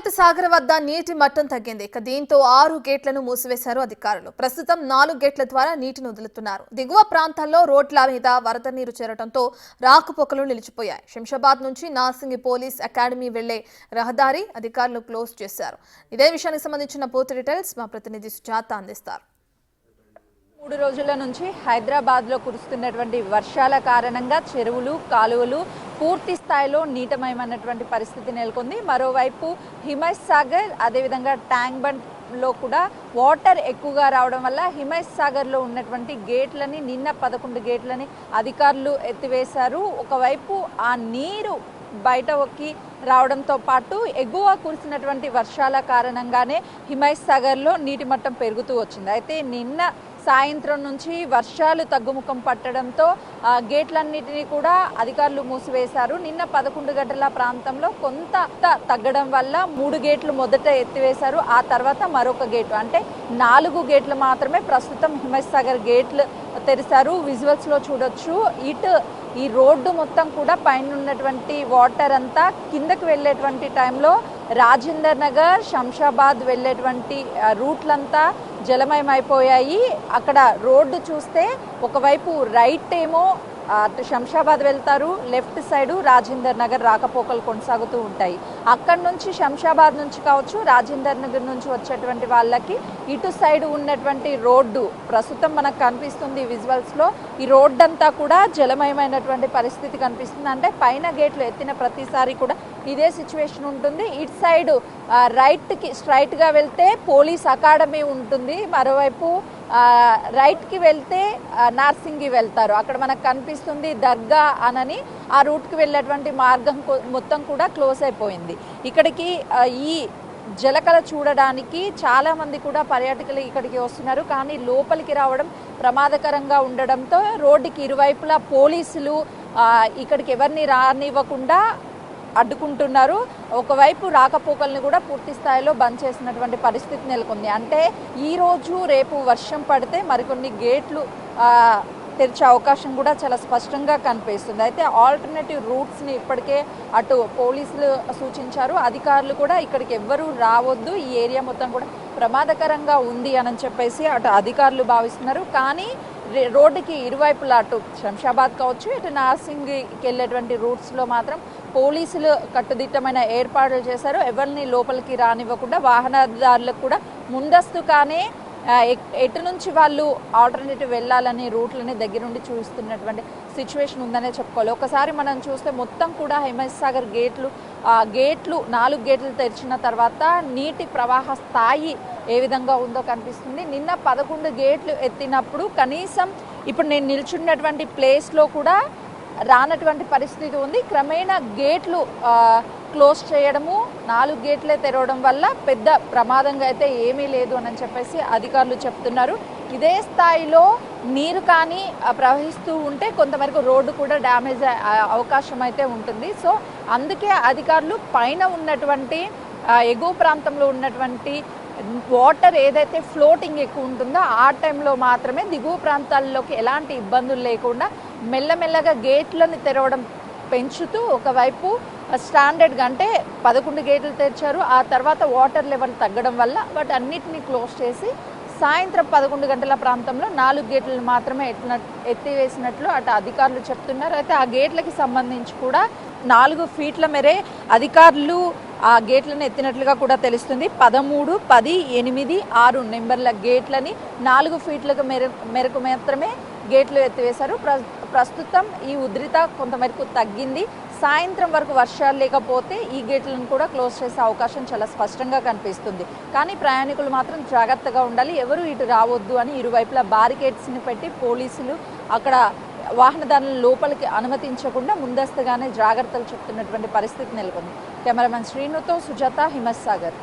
హిమత్ సాగర్ వద్ద నీటి మట్టం తగ్గింది. దీంతో 6 గేట్లను మూసివేశారు అధికారులు. ప్రస్తుతం 4 గేట్ల ద్వారా నీటిని వదులుతున్నారు. దిగువ ప్రాంతాల్లో రోడ్ల మీద వరద నీరు చేరడంతో రాకపోకలు నిలిచిపోయాయి. శంషాబాద్ నుంచి నార్సింగి పోలీస్ అకాడమీ వెళ్లే రహదారి అధికారులు క్లోజ్ చేశారు. ఇదే విషయానికి సంబంధించిన పూర్తి డీటెయిల్స్ మా ప్రతినిధి సుజాత అందిస్తారు. 3 రోజుల నుంచి హైదరాబాద్లో కురుస్తున్నటువంటి వర్షాల కారణంగా చెరువులు, కాలువలు పూర్తి స్థాయిలో నీటమయమైనటువంటి పరిస్థితి నెలకొంది. మరోవైపు హిమత్ సాగర్ అదేవిధంగా ట్యాంక్ బండ్లో కూడా వాటర్ ఎక్కువగా రావడం వల్ల హిమత్ సాగర్లో ఉన్నటువంటి గేట్లని నిన్న 11 గేట్లని అధికారులు ఎత్తివేశారు. ఒకవైపు ఆ నీరు బయటకి రావడంతో పాటు ఎగువ కురిసినటువంటి వర్షాల కారణంగానే హిమత్ సాగర్లో నీటి మట్టం పెరుగుతూ వచ్చింది. అయితే నిన్న సాయంత్రం నుంచి వర్షాలు తగ్గుముఖం పట్టడంతో గేట్లన్నిటినీ కూడా అధికారులు మూసివేశారు. నిన్న 11 గంటల ప్రాంతంలో కొంత తగ్గడం వల్ల 3 గేట్లు మొదట ఎత్తివేశారు. ఆ తర్వాత మరొక గేటు అంటే 4 గేట్లు మాత్రమే ప్రస్తుతం హిమత్ సాగర్ గేట్లు తెరిచారు. విజువల్స్లో చూడొచ్చు. ఈ రోడ్డు మొత్తం కూడా పైన ఉన్నటువంటి వాటర్ అంతా కిందకి వెళ్ళేటువంటి టైంలో రాజేందర్ నగర్, శంషాబాద్ వెళ్ళేటువంటి రూట్లంతా జలమయమైపోయాయి. అక్కడ రోడ్డు చూస్తే ఒకవైపు రైట్ ఏమో అటు శంషాబాద్ వెళ్తారు, లెఫ్ట్ సైడు రాజేందర్ నగర్ రాకపోకలు కొనసాగుతూ ఉంటాయి. అక్కడి నుంచి శంషాబాద్ నుంచి కావచ్చు, రాజేందర్ నగర్ నుంచి వచ్చేటువంటి వాళ్ళకి ఇటు సైడ్ ఉన్నటువంటి రోడ్డు ప్రస్తుతం మనకు కనిపిస్తుంది విజువల్స్లో. ఈ రోడ్డు అంతా కూడా జలమయమైనటువంటి పరిస్థితి కనిపిస్తుంది. అంటే పైన గేట్లు ఎత్తిన ప్రతిసారి కూడా ఇదే సిచ్యువేషన్ ఉంటుంది. ఇటు సైడు రైట్కి స్ట్రైట్గా వెళ్తే పోలీస్ అకాడమీ ఉంటుంది, మరోవైపు రైట్కి వెళ్తే నార్సింగి వెళ్తారు. అక్కడ మనకు కనిపిస్తుంది దర్గా అనని. ఆ రూట్కి వెళ్ళేటువంటి మార్గం మొత్తం కూడా క్లోజ్ అయిపోయింది. ఇక్కడికి ఈ జలకళ చూడడానికి చాలామంది కూడా పర్యాటకులు ఇక్కడికి వస్తున్నారు. కానీ లోపలికి రావడం ప్రమాదకరంగా ఉండడంతో రోడ్డుకి ఇరువైపులా పోలీసులు ఇక్కడికి ఎవరిని రానివ్వకుండా అడ్డుకుంటున్నారు. ఒకవైపు రాకపోకల్ని కూడా పూర్తి స్థాయిలో బంద్ చేసినటువంటి పరిస్థితి నెలకొంది. అంటే ఈరోజు రేపు వర్షం పడితే మరికొన్ని గేట్లు తెరిచే అవకాశం కూడా చాలా స్పష్టంగా కనిపిస్తుంది. అయితే ఆల్టర్నేటివ్ రూట్స్ని ఇప్పటికే అటు పోలీసులు సూచించారు. అధికారులు కూడా ఇక్కడికి ఎవ్వరూ రావద్దు, ఈ ఏరియా మొత్తం కూడా ప్రమాదకరంగా ఉంది అని చెప్పేసి అటు అధికారులు భావిస్తున్నారు. కానీ రోడ్డుకి ఇరువైపులా అటు శంషాబాద్ కావచ్చు, ఇటు నార్సింగికి వెళ్ళేటువంటి రూట్స్లో మాత్రం పోలీసులు కట్టుదిట్టమైన ఏర్పాట్లు చేశారు. ఎవరిని లోపలికి రానివ్వకుండా వాహనదారులకు కూడా ముందస్తుగానే ఎటు నుంచి వాళ్ళు ఆల్టర్నేటివ్ వెళ్ళాలని రూట్లని దగ్గరుండి చూస్తున్నటువంటి సిచ్యువేషన్ ఉందనే చెప్పుకోవాలి. ఒకసారి మనం చూస్తే మొత్తం కూడా హిమత్ సాగర్ గేట్లు 4 గేట్లు తెరిచిన తర్వాత నీటి ప్రవాహ స్థాయి ఏ విధంగా ఉందో కనిపిస్తుంది. నిన్న 11 గేట్లు ఎత్తినప్పుడు కనీసం ఇప్పుడు నేను నిల్చున్నటువంటి ప్లేస్లో కూడా రానటువంటి పరిస్థితి ఉంది. క్రమేణా గేట్లు క్లోజ్ చేయడము, 4 గేట్లే తెరవడం వల్ల పెద్ద ప్రమాదంగా అయితే ఏమీ లేదు అని చెప్పేసి అధికారులు చెప్తున్నారు. ఇదే స్థాయిలో నీరు కానీ ప్రవహిస్తూ ఉంటే కొంతవరకు రోడ్డు కూడా డ్యామేజ్ అవకాశం అయితే ఉంటుంది. సో అందుకే అధికారులు పైన ఉన్నటువంటి ఎగువ ప్రాంతంలో ఉన్నటువంటి వాటర్ ఏదైతే ఫ్లోటింగ్ ఎక్కువ ఉంటుందో ఆ టైంలో మాత్రమే దిగువ ప్రాంతాల్లోకి ఎలాంటి ఇబ్బందులు లేకుండా మెల్లమెల్లగా గేట్లను తెరవడం పెంచుతూ ఒకవైపు స్టాండర్డ్గా అంటే 11 గేట్లు తెరిచారు. ఆ తర్వాత వాటర్ లెవెల్ తగ్గడం వల్ల వాటి అన్నిటినీ క్లోజ్ చేసి సాయంత్రం 11 గంటల ప్రాంతంలో 4 గేట్లను మాత్రమే ఎత్తివేసినట్లు అటు అధికారులు చెప్తున్నారు. అయితే ఆ గేట్లకి సంబంధించి కూడా 4 ఫీట్ల మేరే అధికారులు ఆ గేట్లను ఎత్తినట్లుగా కూడా తెలుస్తుంది. 13, 10, 8, 6 నెంబర్ల గేట్లని 4 ఫీట్లకు మేరకు మాత్రమే గేట్లు ఎత్తివేశారు. ప్రస్తుతం ఈ ఉధృత కొంతమేరకు తగ్గింది. సాయంత్రం వరకు వర్షాలు లేకపోతే ఈ గేట్లను కూడా క్లోజ్ చేసే అవకాశం చాలా స్పష్టంగా కనిపిస్తుంది. కానీ ప్రయాణికులు మాత్రం జాగ్రత్తగా ఉండాలి, ఎవరు ఇటు రావద్దు అని ఇరువైపులా బారికేడ్స్ని పెట్టి పోలీసులు అక్కడ వాహనదారులను లోపలికి అనుమతించకుండా ముందస్తుగానే జాగ్రత్తలు చెప్తున్నటువంటి పరిస్థితి నెలకొంది. కెమెరామెన్ శ్రీనుతో సుజాత, హిమత్ సాగర్.